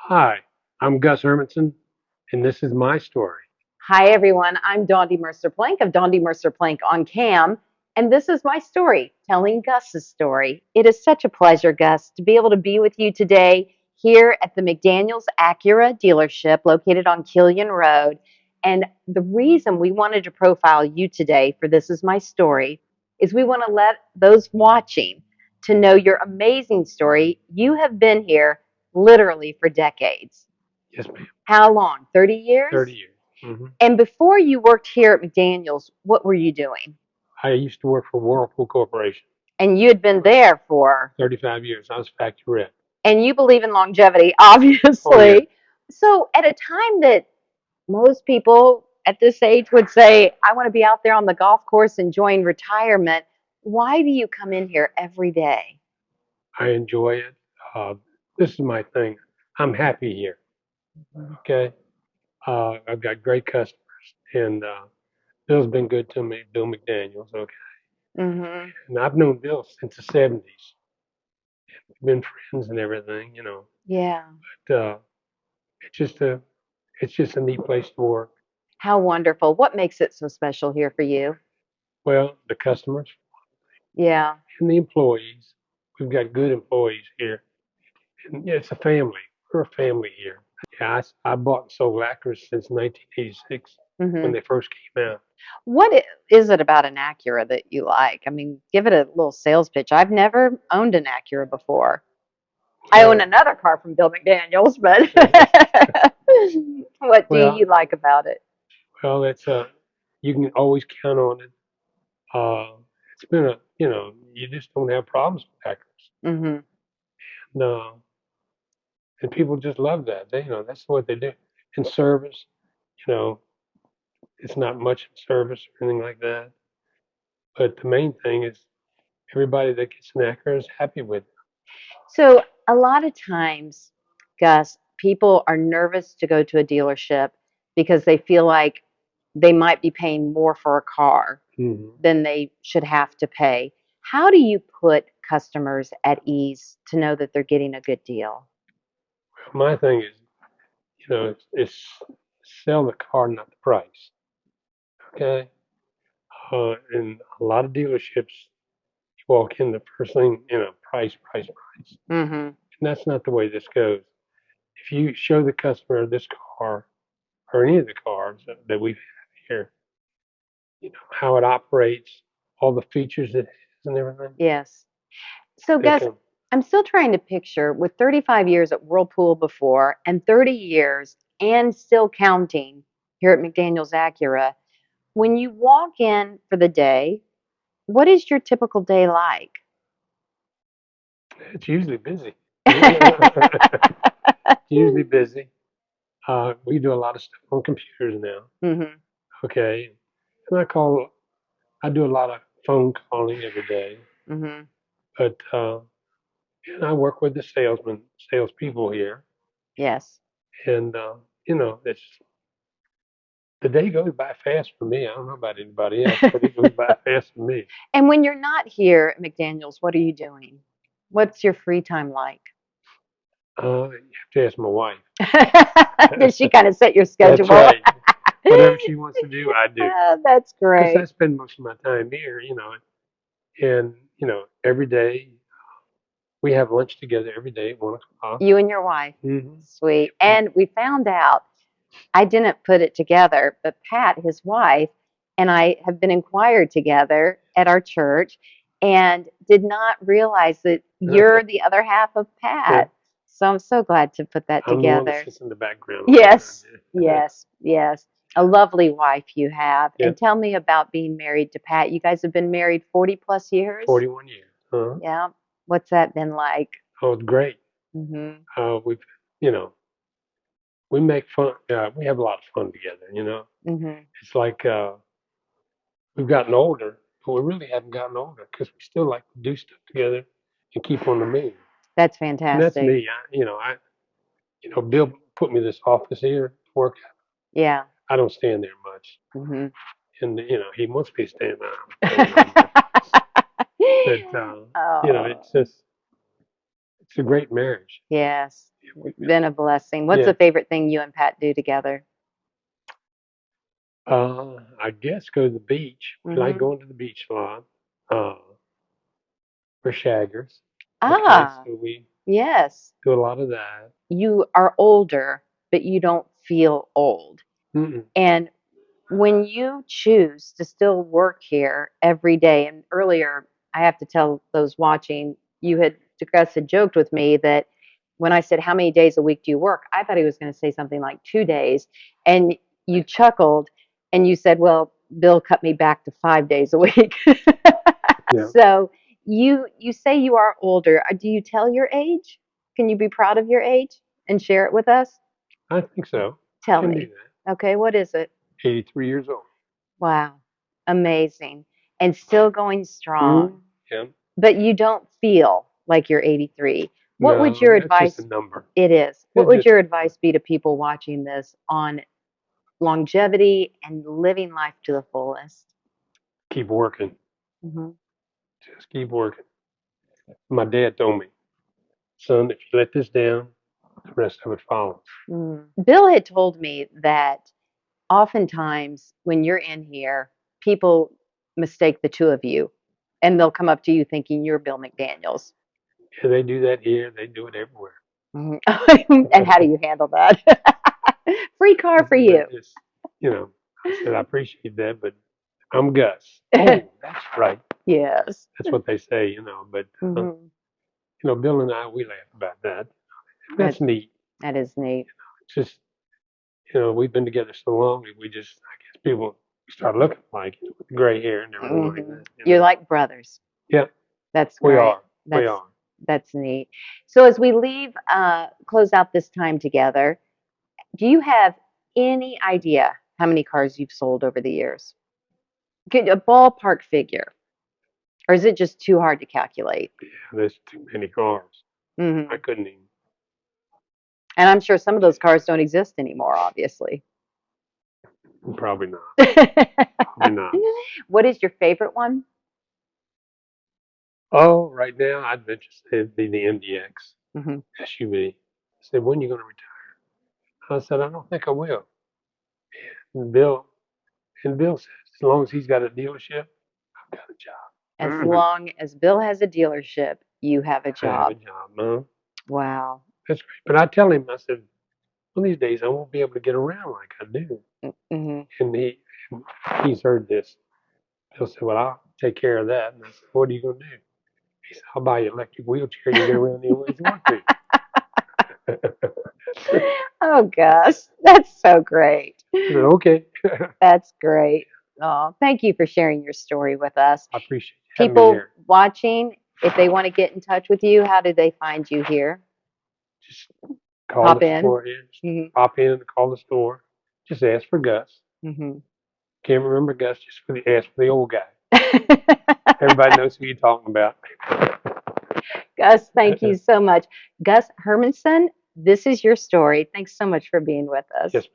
Hi, I'm Gus Hermanson, and this is my story. Hi, everyone. I'm Dondi Mercer Plank of Dondi Mercer Plank on Cam, and this is my story, telling Gus's story. It is such a pleasure, Gus, to be able to be with you today here at the McDaniels Acura dealership located on Killian Road. And the reason we wanted to profile you today for This Is My Story is we want to let those watching to know your amazing story. You have been here literally for decades. Yes, ma'am. How long? 30 30 years? years. hmm And before you worked here at McDaniels, what were you doing? I used to work for Whirlpool Corporation. And you had been there for, 35 years. I was factory rep. and you believe in longevity, Oh, yeah. obviously. So at a time that most people at this age would say, I want to be out there on the golf course enjoying retirement, why do you come in here every day? I enjoy it. Uh, this is my thing. I'm happy here. Okay. I've got great customers, and Bill's been good to me, Bill McDaniels. Okay. Mm-hmm. And I've known Bill since the 70s. Been friends and everything. Yeah. But it's just a, it's just a neat place to work. How wonderful. What makes it so special here for you? Well, the customers Yeah. and the employees. We've got good employees here. And yeah, it's a family. We're a family here. Yeah, I bought and sold Acuras since 1986 when Mm-hmm. they first came out. What is it about an Acura that you like? I mean, give it a little sales pitch. I've never owned an Acura before. I own Well, another car from Bill McDaniels, but what do well, you like about it? well, it's you can always count on it. It's been you just don't have problems with Acuras. Hmm. No, and people just love that. That's what they do. In service, you know, it's not much in service or anything like that. But the main thing is everybody that gets an Acura is happy with it. So a lot of times, Gus, people are nervous to go to a dealership because they feel like they might be paying more for a car hmm than they should have to pay. How do you put customers at ease to know that they're getting a good deal? My thing is, it's sell the car, not the price. Okay. In a lot of dealerships, you walk in, the first thing, price, price, price. Hmm. And that's not the way this goes. If you show the customer this car or any of the cars that we've had here, how it operates, all the features it has and everything, Yes. So, they Gus, can, I'm still trying to picture with 35 years at Whirlpool before and 30 years and still counting here at McDaniels Acura, when you walk in for the day, what is your typical day like? it's usually busy. It's usually busy. We do a lot of stuff on computers now. Hmm. Okay. And I do a lot of phone calling every day, Hmm. but and I work with the salespeople here, Yes. and it's the day goes by fast for me. I don't know about anybody else, but it goes by fast for me. And when you're not here at McDaniels, what are you doing? What's your free time like? You have to ask my wife. Does she kind of set your That's schedule? right. Whatever she wants to do, I do. That's Because I great. spend most of my time here, and every day we have lunch together every day at 1 o'clock. You and your wife. hmm Sweet. And we found out, I didn't put it together, but Pat, his wife, and I have been inquired together at our church and did not realize that you're the other half of Yeah, Pat. So I'm so glad to put that I'm the one that together. sits in the background all the time. Yes, yes, yes. A lovely wife you have. Yeah, And tell me about being married to Pat. You guys have been married 40 plus years? 41 years. Uh-huh. Yeah. What's that been like? Oh, it's great. Hmm. We've, you know, we make fun. We have a lot of fun together. Hmm. It's like we've gotten older, but we really haven't gotten older because we still like to do stuff together and keep on the move. That's And that's fantastic. me. Bill put me this office here to work. Yeah. I don't stand there much, Hmm. and he wants me to stand there. I'm standing there much, but Oh, it's a great marriage. yes. Been a blessing. What's Yeah. the favorite thing you and Pat do together? I guess go to the beach. We like Hmm. going to the beach a lot. Uh, we're shaggers. Okay, Ah, so we yes. do a lot of that. You are older, but you don't feel old. Mm-mm. And when you choose to still work here every day, and earlier, I have to tell those watching, Gus had joked with me that when I said, "How many days a week do you work?" I thought he was going to say something like 2 days. And you chuckled and you said, "Well, Bill cut me back to 5 days a week." Yeah, So you say you are older. Do you tell your age? Can you be proud of your age and share it with us? I think so. I Tell can do me. that. Okay, what is it? 83 years old. Wow. Amazing. And still going strong. Mm, yeah. But you don't feel like you're 83. What would No, your that's just a advice number. it is. What It's would just your a advice be to people watching this on longevity and living life to the fullest? keep working. Hmm. Just keep working. My dad told me, son, if you let this down, the rest of it follows. Bill had told me that oftentimes when you're in here, people mistake the two of you and they'll come up to you thinking you're Bill McDaniels. Yeah, they do that here. They do it everywhere. Mhm. And how do you handle that? Free car for I you. just, I said, I appreciate that, but I'm Gus. Oh, that's right. Yes. That's what they say, But, Hmm. Bill and I, we laugh about that. That That's neat. that is neat. It's just, we've been together so long, and I guess people start looking like, with gray hair and everything like Hmm. You're that. like brothers. Yeah, That's we great. are. We That's are. that's neat. So as we close out this time together, do you have any idea how many cars you've sold over the years? Get a ballpark figure, or is it just too hard to calculate? Yeah, there's too many cars. I Hmm. couldn't even. And I'm sure some of those cars don't exist anymore, obviously. Probably not. Probably not. What is your favorite one? Oh, right now, I'd venture to say it'd be the MDX Hmm. SUV. I said, when are you going to retire? I said, I don't think I will. And Bill says, as long as he's got a dealership, I've got a As job. long as Bill has a dealership, you have a I have a job. job, Mom. Wow. That's great. But I tell him, I said, one of these days I won't be able to get around like I do. Hmm. And he's heard this. Bill said, well, I'll take care of that. And I said, what are you going to do? He said, I'll buy you an electric wheelchair. You get around any ways you want to. Oh, gosh, that's so great. I said, okay. That's great. Oh, thank you for sharing your story with us. I appreciate you having me People here. watching, if they want to get in touch with you, how do they find you here? Just call Pop the in. store here. Just Hmm. pop in and call the store. Just ask for Gus. Hmm. Can't remember Gus, just ask for the old guy. Everybody knows who you're talking about. Gus, thank you so much. Gus Hermanson, this is your story. Thanks so much for being with us. Yes,